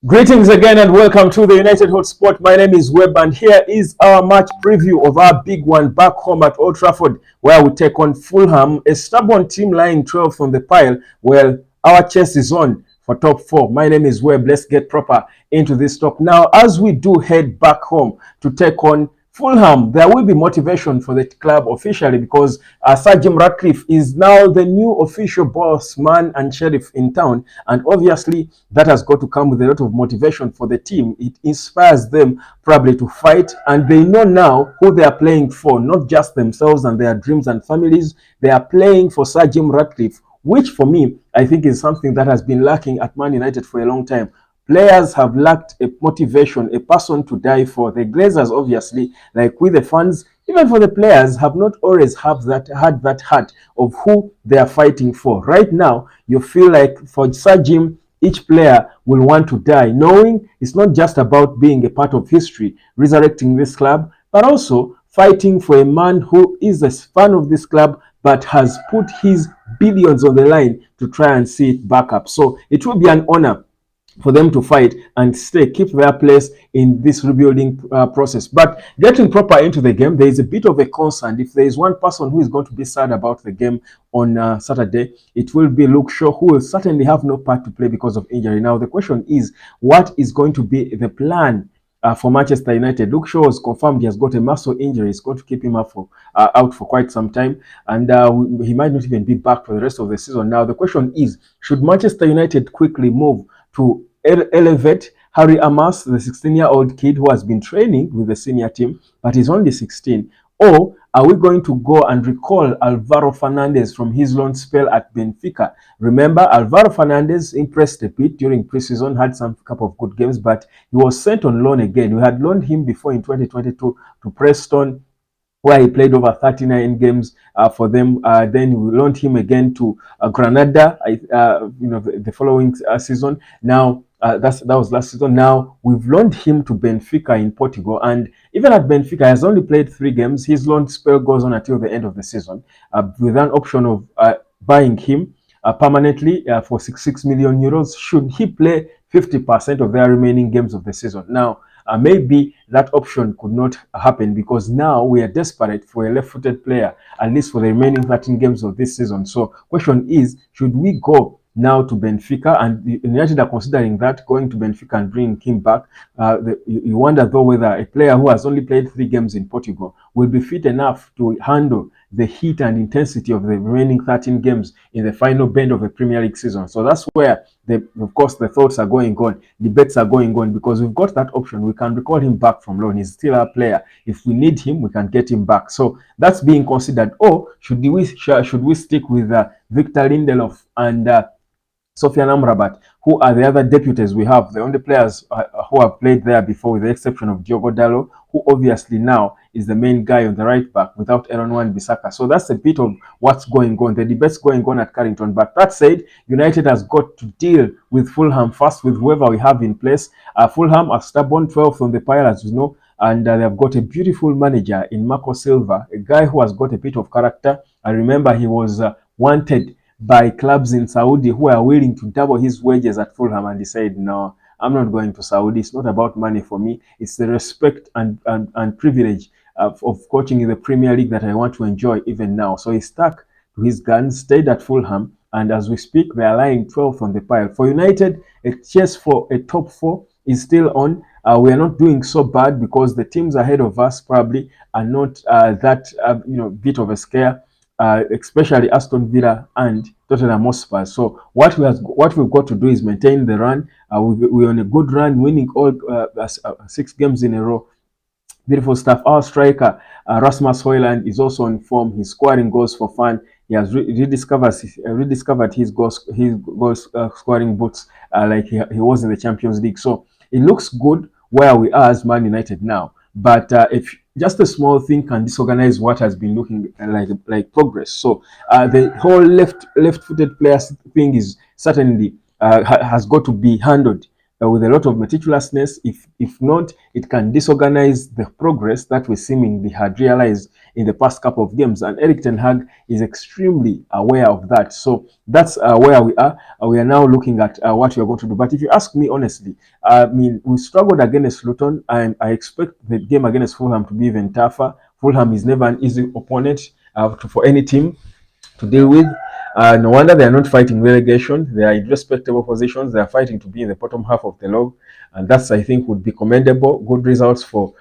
Greetings again and welcome to the United Hotspot. My name is Webb and here is our match preview of our big one back home at Old Trafford where we take on Fulham, a stubborn team lying 12th on the pile. Well, our chest is on for top four. My name is Webb. Let's get proper into this talk. Now, as we do head back home to take on Fulham, there will be motivation for the club officially because Sir Jim Ratcliffe is now the new official boss man and sheriff in town, and obviously that has got to come with a lot of motivation for the team. It inspires them probably to fight, and they know now who they are playing for, not just themselves and their dreams and families. They are playing for Sir Jim Ratcliffe, which for me, I think is something that has been lacking at Man United for a long time. Players have lacked a motivation, a person to die for. The Glazers, obviously, like with the fans, even for the players, have not always had that heart of who they are fighting for. Right now, you feel like for Sir Jim, each player will want to die, knowing it's not just about being a part of history, resurrecting this club, but also fighting for a man who is a fan of this club but has put his billions on the line to try and see it back up. So it will be an honor for them to fight and keep their place in this rebuilding process. But getting proper into the game, there is a bit of a concern. If there is one person who is going to be sad about the game on Saturday, it will be Luke Shaw, who will certainly have no part to play because of injury. Now, the question is, what is going to be the plan for Manchester United? Luke Shaw has confirmed he has got a muscle injury. It's going to keep him out for quite some time, and he might not even be back for the rest of the season. Now, the question is, should Manchester United quickly move to elevate Harry Amas, the 16-year-old kid who has been training with the senior team, but he's only 16? Or are we going to go and recall Alvaro Fernandez from his loan spell at Benfica? Remember, Alvaro Fernandez impressed a bit during preseason, had some couple of good games, but he was sent on loan again. We had loaned him before in 2022 to Preston, where he played over 39 games for them. Then we loaned him again to Granada, the following season. Now, that was last season. Now, we've loaned him to Benfica in Portugal. And even at Benfica, he has only played 3 games. His loan spell goes on until the end of the season, with an option of buying him permanently for 6 million euros should he play 50% of their remaining games of the season. Now, maybe that option could not happen because now we are desperate for a left-footed player, at least for the remaining 13 games of this season. So, question is, should we go now to Benfica? And United are considering that, going to Benfica and bringing him back. You wonder though whether a player who has only played 3 games in Portugal will be fit enough to handle the heat and intensity of the remaining 13 games in the final bend of a Premier League season. So that's where, of course, the thoughts are going on, debates are going on, because we've got that option. We can recall him back from loan. He's still our player. If we need him, we can get him back. So that's being considered. Or should we stick with Victor Lindelof and Sofian Amrabat, who are the other deputies we have, the only players who have played there before, with the exception of Diogo Dalot, who obviously now is the main guy on the right back without Aaron Wan-Bissaka. So that's a bit of what's going on, the debates going on at Carrington. But that said, United has got to deal with Fulham first, with whoever we have in place. Fulham are stubborn, 12th on the pile, as you know, and they've got a beautiful manager in Marco Silva, a guy who has got a bit of character. I remember he was wanted by clubs in Saudi who are willing to double his wages at Fulham, and he said, no, I'm not going to Saudi. It's not about money for me. It's the respect and privilege of coaching in the Premier League that I want to enjoy even now. So he stuck to his guns, stayed at Fulham, and as we speak, they are lying 12th on the pile. For United, a chase for a top 4 is still on. We are not doing so bad because the teams ahead of us probably are not that bit of a scare. Especially Aston Villa and Tottenham Hotspur. So what we've got to do is maintain the run. We're on a good run, winning all 6 games in a row. Beautiful stuff. Our striker Rasmus Højlund is also on form. He's scoring goals for fun. He has rediscovered his goals scoring boots like he was in the Champions League. So it looks good where we are as Man United now. But if just a small thing can disorganize what has been looking like progress. So the whole left-footed players thing is certainly has got to be handled with a lot of meticulousness. If not, it can disorganize the progress that we seemingly had realized in the past couple of games. And Eric Ten Hag is extremely aware of that. So that's where we are. We are now looking at what we are going to do. But if you ask me honestly, I mean, we struggled against Luton, and I expect the game against Fulham to be even tougher. Fulham is never an easy opponent for any team to deal with. No wonder they are not fighting relegation. They are in respectable positions. They are fighting to be in the bottom half of the log, and that's, I think, would be commendable. Good results for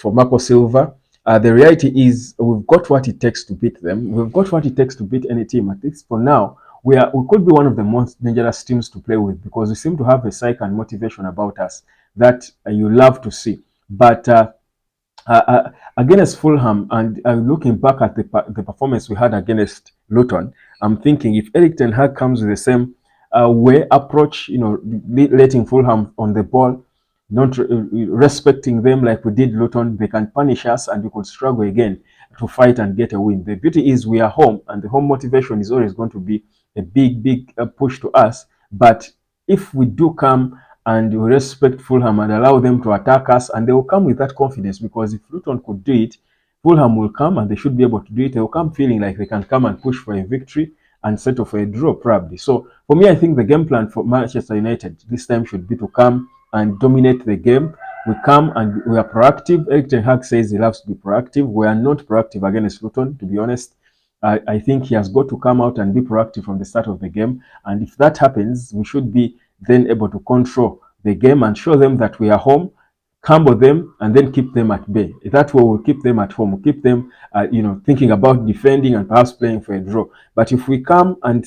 Marco Silva. The reality is we've got what it takes to beat them. We've got what it takes to beat any team. At least for now, we could be one of the most dangerous teams to play with because we seem to have a psyche and motivation about us that you love to see. But against Fulham, and looking back at the performance we had against Luton, I'm thinking if Eric Ten Hag comes with the same way approach, letting Fulham on the ball, not respecting them like we did Luton, they can punish us and we could struggle again to fight and get a win. The beauty is we are home, and the home motivation is always going to be a big push to us. But if we do come and we respect Fulham and allow them to attack us, and they will come with that confidence, because if Luton could do it, Fulham will come and they should be able to do it. They will come feeling like they can come and push for a victory and settle for a draw probably. So for me, I think the game plan for Manchester United this time should be to come and dominate the game. We come and we are proactive. Eric Ten Hag says he loves to be proactive. We are not proactive against Luton, to be honest. I think he has got to come out and be proactive from the start of the game. And if that happens, we should be then able to control the game and show them that we are home, combo them, and then keep them at bay. That way, we'll keep them at home. We'll keep them, thinking about defending and perhaps playing for a draw. But if we come and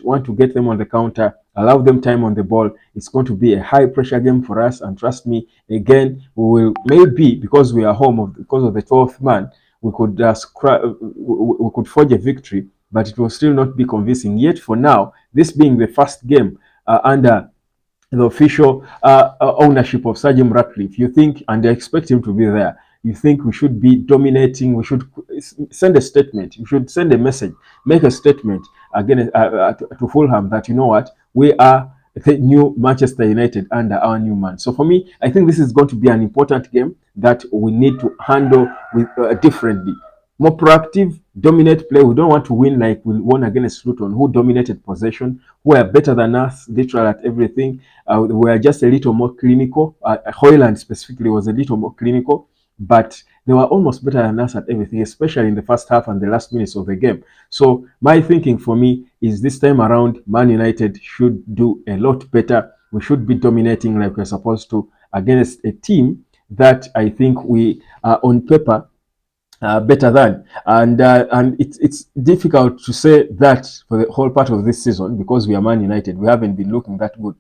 want to get them on the counter, allow them time on the ball, it's going to be a high pressure game for us. And trust me, again, we will maybe, because we are home, because of the 12th man, we could we could forge a victory, but it will still not be convincing. Yet for now, this being the first game under the official ownership of Sir Jim Ratcliffe, you think, and they expect him to be there, you think we should be dominating, we should send a statement, you should send a message, make a statement again to Fulham that, you know what, we are the new Manchester United under our new man. So for me, I think this is going to be an important game that we need to handle with differently. More proactive, dominate play. We don't want to win like we won against Luton, who dominated possession, who are better than us, literal at everything. We are just a little more clinical. Hoyland specifically was a little more clinical, but they were almost better than us at everything, especially in the first half and the last minutes of the game. So my thinking for me is this time around, Man United should do a lot better. We should be dominating like we're supposed to against a team that I think we are on paper better than, and it's difficult to say that for the whole part of this season because we are Man United. We haven't been looking that good.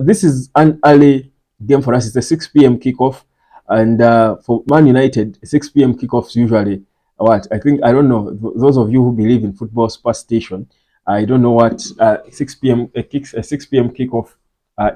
This is an early game for us. It's a 6 p.m. kickoff, and for Man United, 6 p.m. kickoffs usually what I think. I don't know, those of you who believe in football superstition. I don't know what 6 p.m. A 6 p.m. kickoff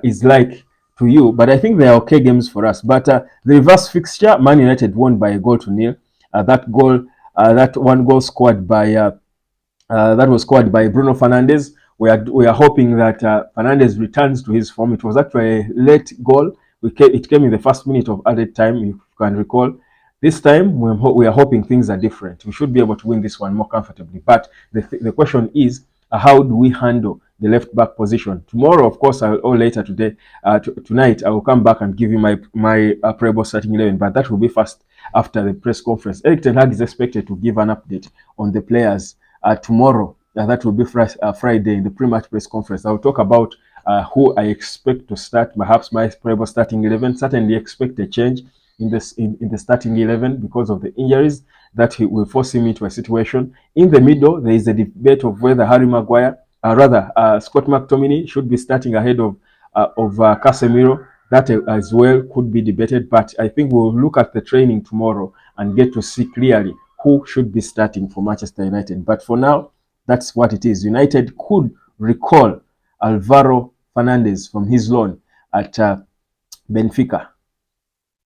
is like to you, but I think they are okay games for us. But the reverse fixture, Man United won by a goal to nil. That one goal scored by that was scored by Bruno Fernandez. We are hoping that Fernandez returns to his form. It was actually a late goal. It came in the first minute of added time, if you can recall. This time, we are hoping things are different. We should be able to win this one more comfortably. But the question is, how do we handle the left back position? Tomorrow, of course, or later today, tonight, I will come back and give you my probable starting 11. But that will be first after the press conference. Eric Ten Hag is expected to give an update on the players tomorrow. That will be Friday in the pre-match press conference. I will talk about who I expect to start, perhaps my probable starting 11. Certainly expect a change in the starting 11 because of the injuries that will force him into a situation. In the middle, there is a debate of whether Harry Maguire, Scott McTominay should be starting ahead of Casemiro. That as well could be debated, but I think we'll look at the training tomorrow and get to see clearly who should be starting for Manchester United. But for now, that's what it is. United could recall Alvaro Fernandez from his loan at Benfica.